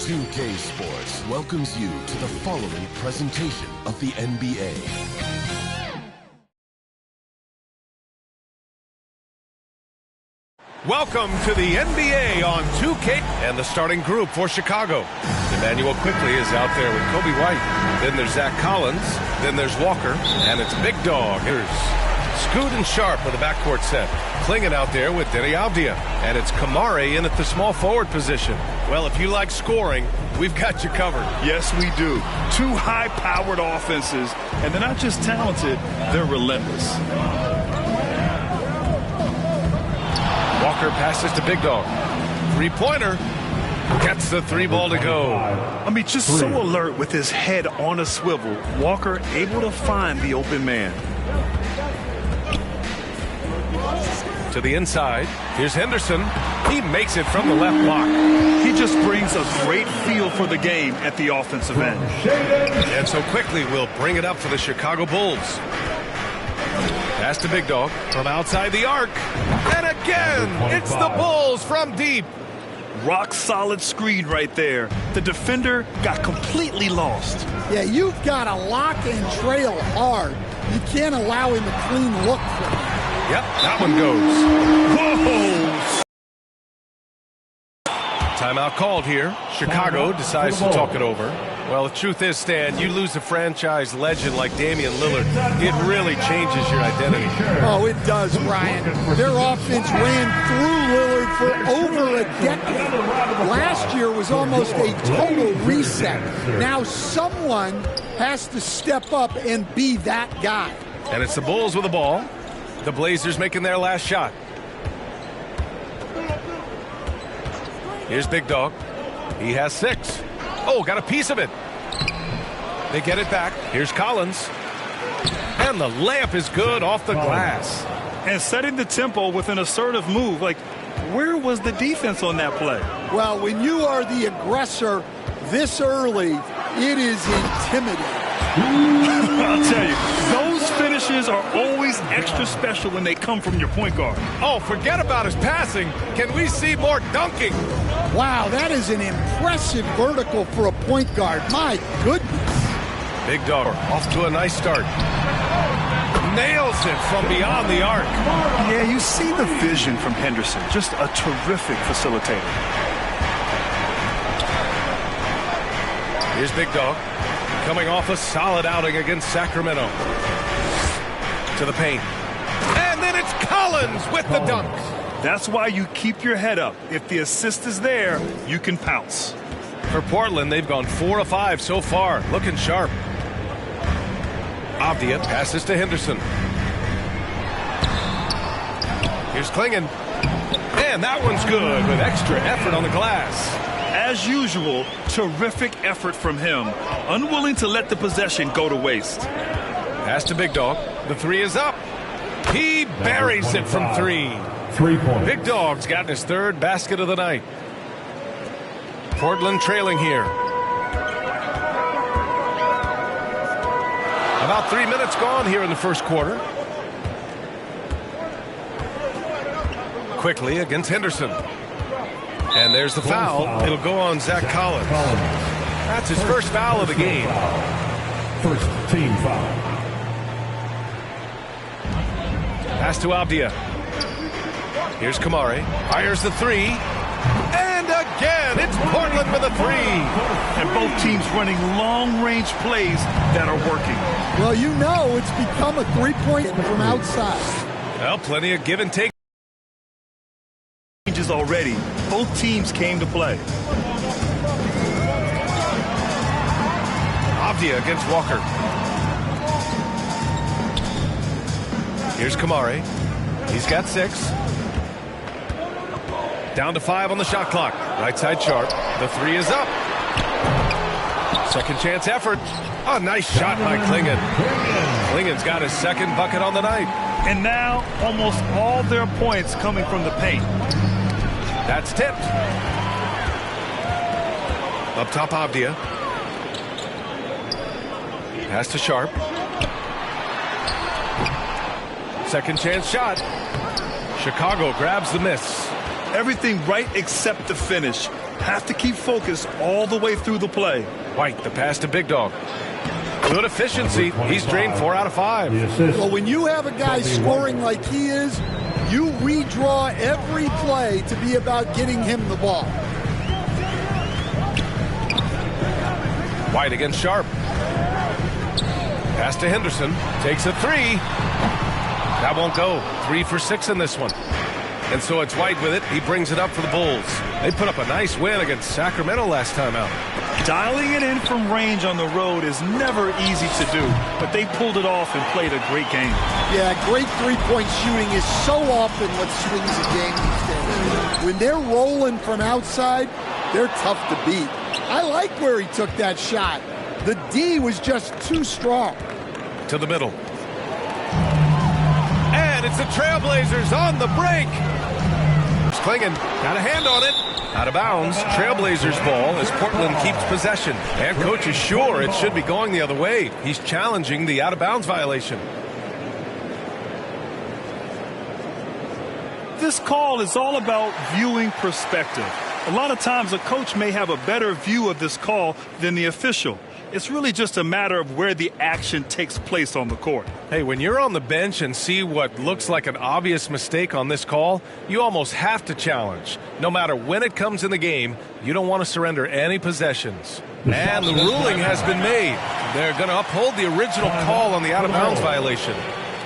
2K Sports welcomes you to the following presentation of the NBA. Welcome to the NBA on 2K and the starting group for Chicago. Emmanuel Quickley is out there with Kobe White. Then there's Zach Collins. Then there's Walker. And it's Big Dog. Here's Scoot and Sharp with the backcourt set. Clingan out there with Deni Avdija. And it's Kamari in at the small forward position. Well, if you like scoring, we've got you covered. Yes, we do. Two high-powered offenses. And they're not just talented, they're relentless. Walker passes to Big Dog. Three-pointer. Gets the three ball to go. I mean, just so alert with his head on a swivel. Walker able to find the open man. To the inside. Here's Henderson. He makes it from the left block. He just brings a great feel for the game at the offensive end. And so Quickley will bring it up for the Chicago Bulls. Pass to Big Dog from outside the arc. And again, it's the Bulls from deep. Rock solid screen right there. The defender got completely lost. Yeah, you've got to lock and trail hard. You can't allow him a clean look for him. Yep, that one goes. Whoa! Timeout called here. Chicago decides to talk it over. Well, the truth is, Stan, you lose a franchise legend like Damian Lillard, it really changes your identity. Oh, it does, Brian. Their offense ran through Lillard for over a decade. Last year was almost a total reset. Now someone has to step up and be that guy. And it's the Bulls with the ball. The Blazers making their last shot. Here's Big Dog. He has 6. Oh, got a piece of it. They get it back. Here's Collins. And the layup is good off the glass. And setting the tempo with an assertive move. Like, where was the defense on that play? Well, when you are the aggressor this early, it is intimidating. I'll tell you, those finishes are always extra special when they come from your point guard. Oh, forget about his passing. Can we see more dunking? Wow, that is an impressive vertical for a point guard. My goodness. Big Dog off to a nice start. Nails it from beyond the arc. Yeah, you see the vision from Henderson. Just a terrific facilitator. Here's Big Dog. Coming off a solid outing against Sacramento. To the paint. And then it's Collins with the dunk. That's why you keep your head up. If the assist is there, you can pounce. For Portland, they've gone 4 of 5 so far. Looking sharp. Avdija passes to Henderson. Here's Clingan. And that one's good with extra effort on the glass. As usual, terrific effort from him. Unwilling to let the possession go to waste. Pass to Big Dog. The three is up. He buries it from 3. 3 points. Big Dog's gotten his 3rd basket of the night. Portland trailing here. About 3 minutes gone here in the first quarter. Quickly against Henderson. And there's the foul. It'll go on Zach Collins. That's his first foul of the game. First team foul. Pass to Avdija. Here's Kamari. Fires the 3. And again, it's Portland with a 3. And both teams running long-range plays that are working. Well, you know it's become a three-point from outside. Well, plenty of give and take. Already, both teams came to play. Avdija against Walker. Here's Kamari. He's got 6. Down to 5 on the shot clock. Right side Sharp. The 3 is up. Second chance effort. A nice shot by Clingan. Clingan's got his 2nd bucket on the night. And now almost all their points coming from the paint. That's tipped. Up top, Avdija. Pass to Sharp. Second chance shot. Chicago grabs the miss. Everything right except the finish. have to keep focused all the way through the play. White, the pass to Big Dog. Good efficiency. He's drained 4 out of 5. Well, when you have a guy scoring like he is, you redraw every play to be about getting him the ball. White against Sharp. Pass to Henderson. Takes a 3. That won't go. 3 for 6 in this one. And so it's White with it. He brings it up for the Bulls. They put up a nice win against Sacramento last time out. Dialing it in from range on the road is never easy to do, but they pulled it off and played a great game. Yeah, great three-point shooting is so often what swings a game these days. When they're rolling from outside, they're tough to beat. I like where he took that shot. The D was just too strong. To the middle. And it's the Trailblazers on the break. Klingon got a hand on it. Out of bounds. Trailblazers ball as Portland keeps possession. And coach is sure it should be going the other way. He's challenging the out-of-bounds violation. This call is all about viewing perspective. A lot of times a coach may have a better view of this call than the official. It's really just a matter of where the action takes place on the court. Hey, when you're on the bench and see what looks like an obvious mistake on this call, you almost have to challenge. No matter when it comes in the game, you don't want to surrender any possessions. And the ruling has been made. They're going to uphold the original call on the out-of-bounds violation.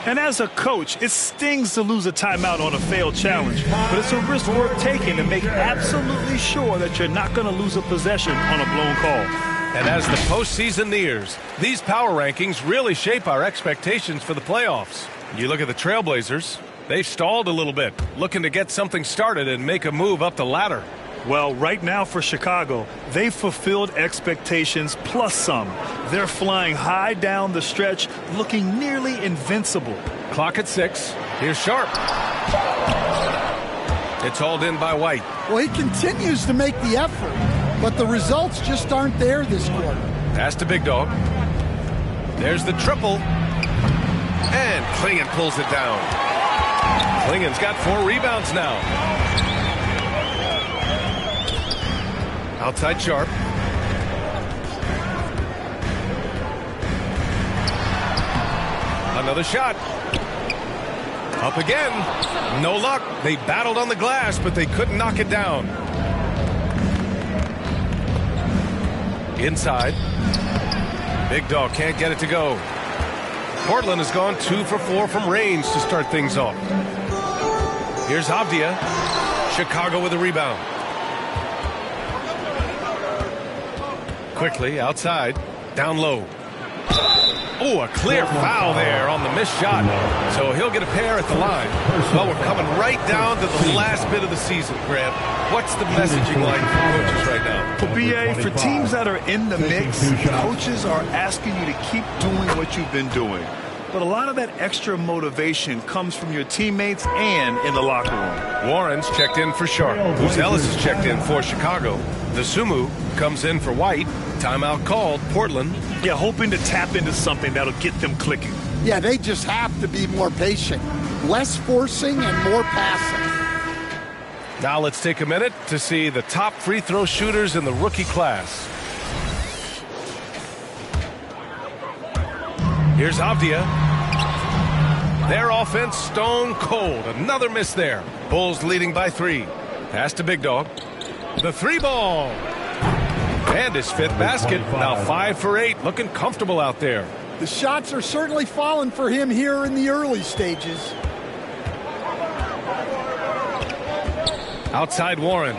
And as a coach, it stings to lose a timeout on a failed challenge, but it's a risk worth taking to make absolutely sure that you're not going to lose a possession on a blown call. And as the postseason nears, these power rankings really shape our expectations for the playoffs. You look at the Trailblazers, they've stalled a little bit, looking to get something started and make a move up the ladder. Well, right now for Chicago, they've fulfilled expectations plus some. They're flying high down the stretch, looking nearly invincible. Clock at 6. Here's Sharp. It's hauled in by White. Well, he continues to make the effort, but the results just aren't there this quarter. Pass to Big Dog. There's the triple. And Klingon pulls it down. Klingon's got 4 rebounds now. Outside Sharp. Another shot. Up again. No luck. They battled on the glass, but they couldn't knock it down. Inside. Big Dog can't get it to go. Portland has gone 2 for 4 from range to start things off. Here's Avdia. Chicago with a rebound. Quickly outside, down low. Oh, a clear foul there on the missed shot. So he'll get a pair at the line. Well, we're coming right down to the last bit of the season, Grant. What's the messaging like for coaches right now? For BA, for teams that are in the mix, coaches are asking you to keep doing what you've been doing. But a lot of that extra motivation comes from your teammates and in the locker room. Warren's checked in for Sharp. Ellis is checked in for Chicago. The Sumu comes in for White. Timeout called. Portland. Yeah, hoping to tap into something that'll get them clicking. Yeah, they just have to be more patient. Less forcing and more passing. Now let's take a minute to see the top free throw shooters in the rookie class. Here's Avdia. Their offense stone cold. Another miss there. Bulls leading by 3. Pass to Big Dog. The 3 ball. And his 5th basket. Now 5 for 8. Looking comfortable out there. The shots are certainly falling for him here in the early stages. Outside Warren.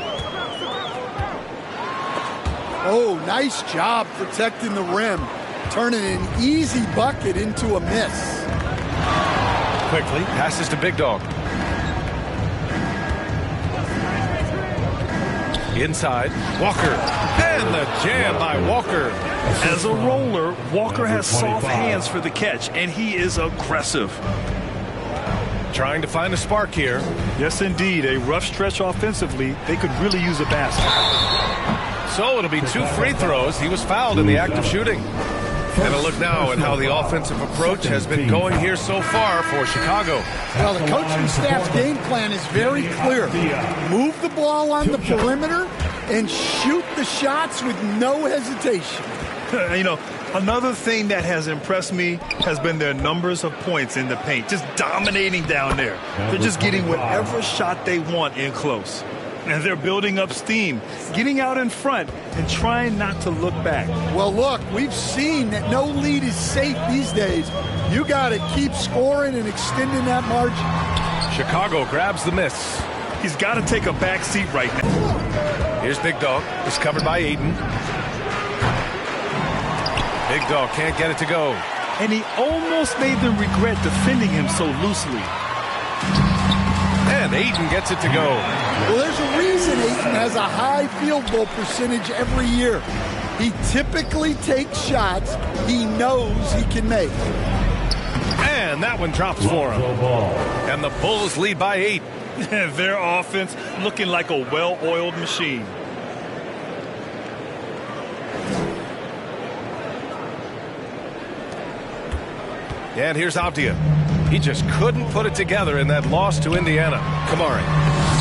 Oh, nice job protecting the rim. Turning an easy bucket into a miss. Quickly passes to Big Dog. Inside, Walker. And the jam by Walker. As a roller, Walker has soft hands for the catch, and he is aggressive. Trying to find a spark here. Yes, indeed. A rough stretch offensively. They could really use a basket. So it'll be 2 free throws. He was fouled in the act of shooting. And a look now at how the offensive approach has been going here so far for Chicago. Well, the coaching staff's game plan is very clear. Move the ball on the perimeter and shoot the shots with no hesitation. You know, another thing that has impressed me has been their numbers of points in the paint, just dominating down there. They're just getting whatever shot they want in close. And they're building up steam, getting out in front and trying not to look back. Well, look, we've seen that no lead is safe these days. You got to keep scoring and extending that margin. Chicago grabs the miss. He's got to take a back seat right now. Here's Big Dog. It's covered by Ayton. Big Dog can't get it to go. And he almost made them regret defending him so loosely. And Ayton gets it to go. Well, there's a reason Ayton has a high field goal percentage every year. He typically takes shots he knows he can make. And that one drops for him. And the Bulls lead by 8. Their offense looking like a well-oiled machine. And here's Avdia. He just couldn't put it together in that loss to Indiana. Kamari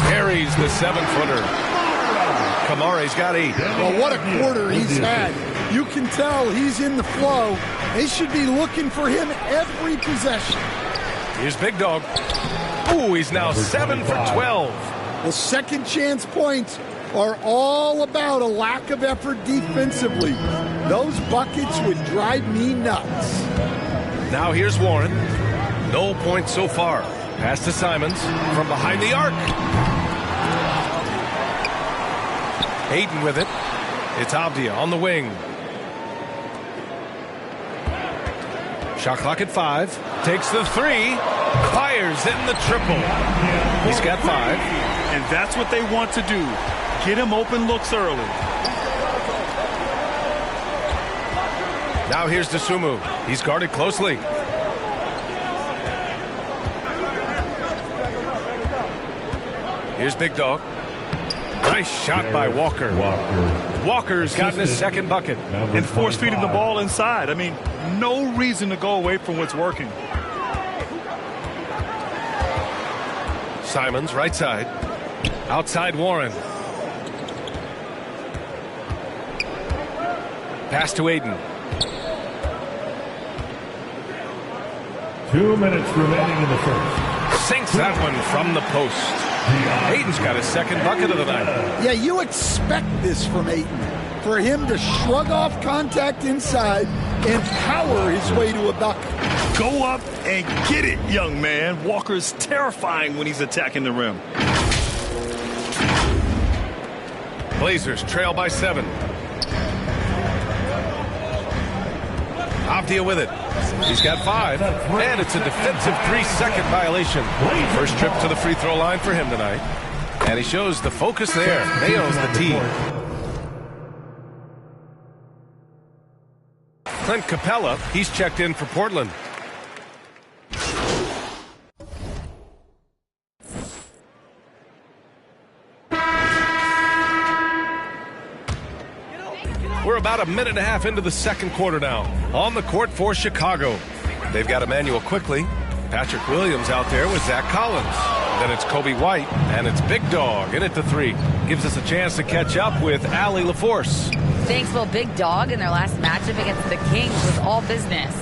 carries the 7-footer. Kamari's got 8. Well, what a quarter he's had. You can tell he's in the flow. They should be looking for him every possession. Here's Big Dog. Ooh, he's now 7 for 12. Well, second chance points are all about a lack of effort defensively. Those buckets would drive me nuts. Now here's Warren. No points so far. Pass to Simons from behind the arc. Ayton with it. It's Avdia on the wing. Shot clock at 5. Takes the 3. Fires in the triple. He's got 5. And that's what they want to do. Get him open looks early. Now here's Dosunmu. He's guarded closely. Here's Big Dog. Nice shot by Walker. Walker's gotten his second bucket. And force-feeding the ball inside. I mean, no reason to go away from what's working. Simons, right side. Outside Warren. Pass to Ayton. 2 minutes remaining in the first. Sinks that one from the post. Ayton's got his second bucket of the night. Yeah, you expect this from Ayton. For him to shrug off contact inside and power his way to a bucket. Go up and get it, young man. Walker's terrifying when he's attacking the rim. Blazers trail by 7. Avdia with it. He's got 5. And it's a defensive 3-second violation. First trip to the free throw line for him tonight. And he shows the focus there. Nails the tee. Clint Capella, he's checked in for Portland. We're about a minute and a half into the second quarter now. On the court for Chicago. They've got Emmanuel Quickley. Patrick Williams out there with Zach Collins. Then it's Coby White, and it's Big Dog in at the 3. Gives us a chance to catch up with Allie LaForce. Thanks, well, Big Dog in their last matchup against the Kings was all business.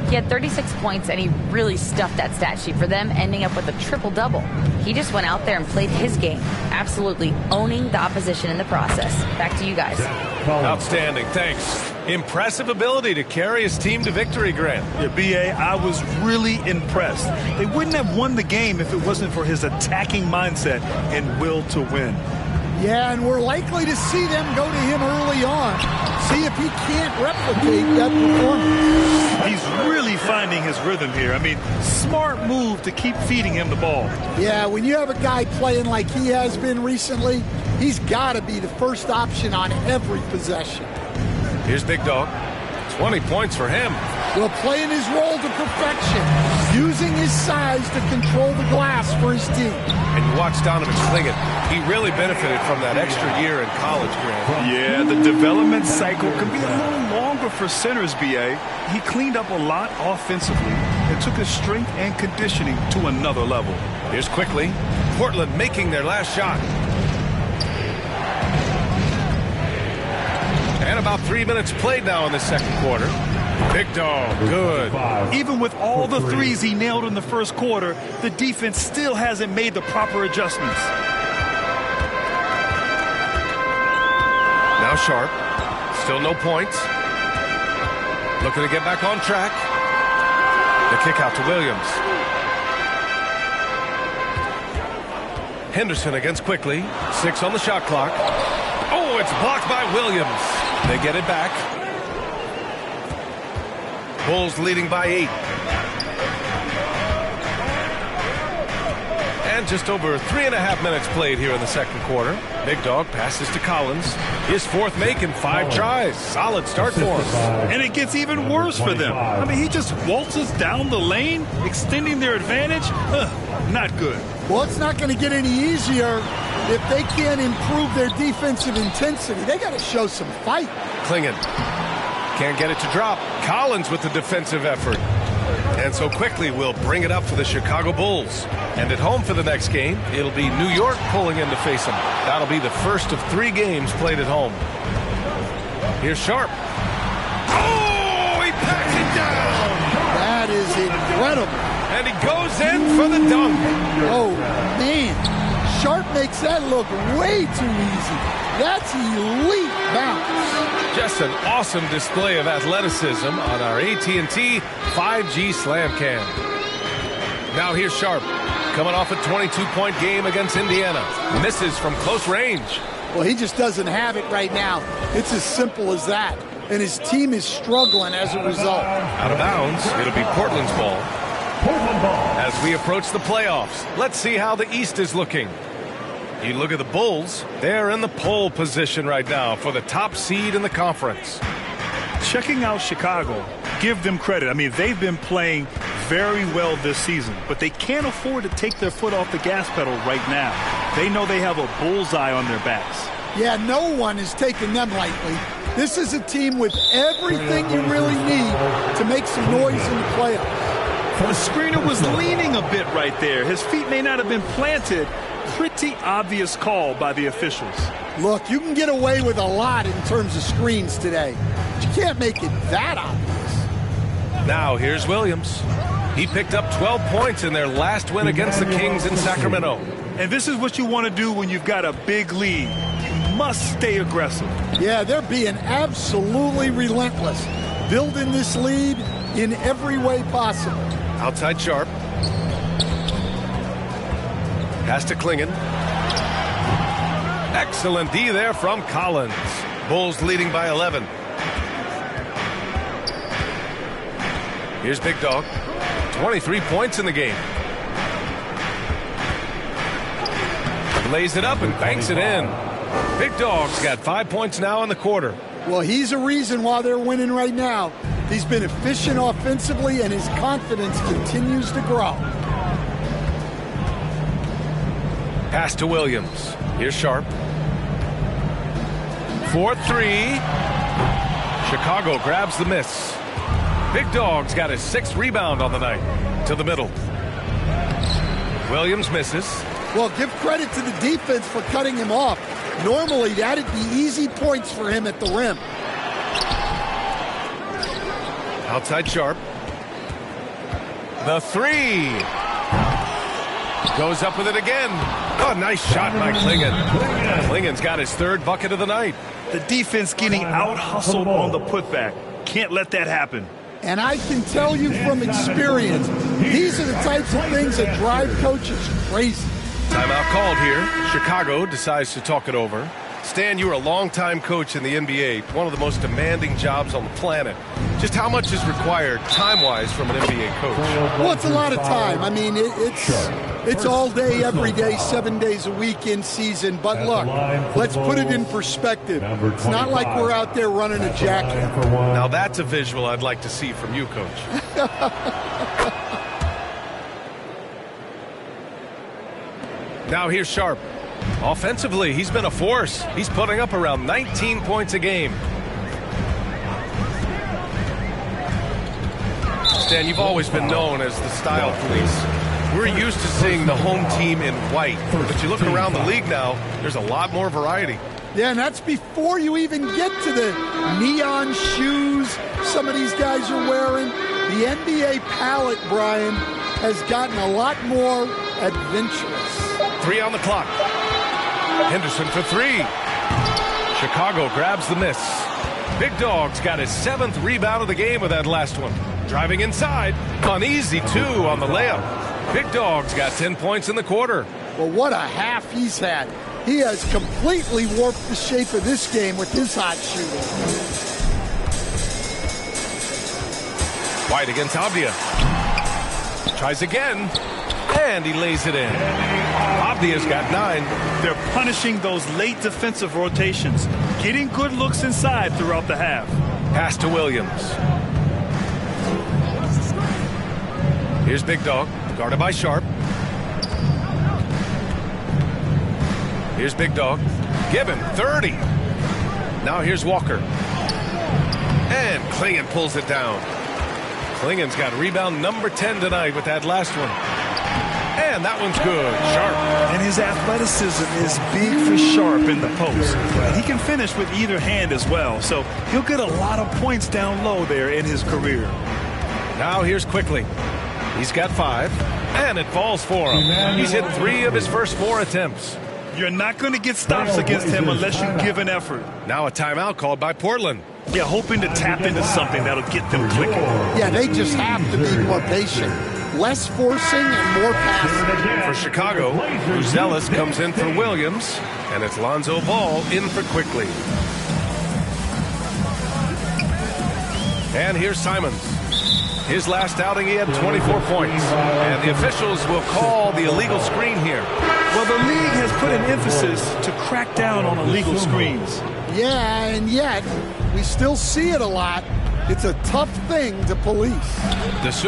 He had 36 points, and he really stuffed that stat sheet for them, ending up with a triple-double. He just went out there and played his game, absolutely owning the opposition in the process. Back to you guys. Outstanding, thanks. Impressive ability to carry his team to victory, Grant. Yeah, B.A., I was really impressed. They wouldn't have won the game if it wasn't for his attacking mindset and will to win. Yeah, and we're likely to see them go to him early on. See if he can't replicate that performance. He's really finding his rhythm here. I mean, smart move to keep feeding him the ball. Yeah, when you have a guy playing like he has been recently, he's got to be the first option on every possession. Here's Big Dog. 20 points for him. Well, playing his role to perfection, using his size to control the glass for his team. And you watch Donovan Sliggett. He really benefited from that extra year in college, Grant. Yeah, the development cycle can be a little longer for centers, B.A. He cleaned up a lot offensively and took his strength and conditioning to another level. Here's Quickley. Portland making their last shot. And about 3 minutes played now in the second quarter. Big Dog, good. Even with all the threes he nailed in the first quarter, the defense still hasn't made the proper adjustments. Now Sharp, still no points. Looking to get back on track. The kick out to Williams. Henderson against Quickly. 6 on the shot clock. Oh, it's blocked by Williams. They get it back. Bulls leading by 8. And just over 3.5 minutes played here in the second quarter. Big Dog passes to Collins. His fourth make in 5 tries. Solid start for him. And it gets even worse for them. I mean, he just waltzes down the lane, extending their advantage. Not good. Well, it's not going to get any easier if they can't improve their defensive intensity. They got to show some fight. Clingan can't get it to drop. Collins with the defensive effort. And so Quickly will bring it up for the Chicago Bulls. And at home for the next game, it'll be New York pulling in to face them. That'll be the first of 3 games played at home. Here's Sharp. Oh, he packs it down. That is incredible. And he goes in for the dunk. Oh, man. Sharp makes that look way too easy. That's elite bounce. Just an awesome display of athleticism on our AT&T 5G Slam Cam. Now here's Sharp, coming off a 22-point game against Indiana. Misses from close range. Well, he just doesn't have it right now. It's as simple as that. And his team is struggling as a result. Out of bounds, it'll be Portland's ball. As we approach the playoffs, let's see how the East is looking. You look at the Bulls, they're in the pole position right now for the top seed in the conference. Checking out Chicago, give them credit. I mean, they've been playing very well this season, but they can't afford to take their foot off the gas pedal right now. They know they have a bullseye on their backs. Yeah, no one is taking them lightly. This is a team with everything you really need to make some noise in the playoffs. The screener was leaning a bit right there. His feet may not have been planted. Pretty obvious call by the officials. Look, you can get away with a lot in terms of screens today, but you can't make it that obvious. Now here's Williams. He picked up 12 points in their last win against the Kings in Sacramento. And this is what you want to do when you've got a big lead. You must stay aggressive. Yeah, they're being absolutely relentless, building this lead in every way possible. Outside Sharp. Pass to Clingan. Excellent D there from Collins. Bulls leading by 11. Here's Big Dog. 23 points in the game. Lays it up and banks it in. Big Dog's got 5 points now in the quarter. Well, he's a reason why they're winning right now. He's been efficient offensively, and his confidence continues to grow. Pass to Williams. Here's Sharp. 4-3. Chicago grabs the miss. Big Dog's got his 6th rebound on the night. To the middle. Williams misses. Well, give credit to the defense for cutting him off. Normally, that'd be easy points for him at the rim. Outside Sharp. The 3. Goes up with it again. Oh, nice shot by Clingan. Clingan's got his 3rd bucket of the night. The defense getting out-hustled on the putback. Can't let that happen. And I can tell you from experience, these are the types of things that drive coaches crazy. Timeout called here. Chicago decides to talk it over. Stan, you were a longtime coach in the NBA, one of the most demanding jobs on the planet. Just how much is required time-wise from an NBA coach? Well, it's a lot of time. I mean, it's all day, every day, 7 days a week in season. But look, let's put it in perspective. It's not like we're out there running a jacket. Now that's a visual I'd like to see from you, Coach. Now here's Sharp. Offensively, he's been a force. He's putting up around 19 points a game. Stan, you've always been known as the style police. We're used to seeing the home team in white, but you look around the league now, there's a lot more variety. Yeah, and that's before you even get to the neon shoes some of these guys are wearing. The NBA palette, Brian, has gotten a lot more adventurous. 3 on the clock. Henderson for 3. Chicago grabs the miss. Big Dog's got his 7th rebound of the game with that last one. Driving inside. Uneasy 2 on the layup. Big Dog's got 10 points in the quarter. Well, what a half he's had. He has completely warped the shape of this game with his hot shooting. White against Avdia. Tries again. And he lays it in. Avdia's got 9. They're punishing those late defensive rotations, getting good looks inside throughout the half. Pass to Williams. Here's Big Dog, guarded by Sharp. Here's Big Dog. Give him 30. Now here's Walker. And Klingon pulls it down. Klingon's got rebound number 10 tonight with that last one. And that one's good. Sharp. And his athleticism is big for Sharp in the post. And he can finish with either hand as well. So he'll get a lot of points down low there in his career. Now here's Quickly. He's got 5. And it falls for him. He's hit 3 of his first 4 attempts. You're not going to get stops against him unless you give an effort. Now a timeout called by Portland. Yeah, hoping to tap into something that'll get them clicking. Yeah, they just have to be more patient. Less forcing and more passing. For Chicago, Buzelis comes in for Williams, and it's Lonzo Ball in for Quickly. And here's Simons. His last outing, he had 24 points. And the officials will call the illegal screen here. Well, the league has put an emphasis to crack down on illegal screens. Yeah, and yet we still see it a lot. It's a tough thing to police.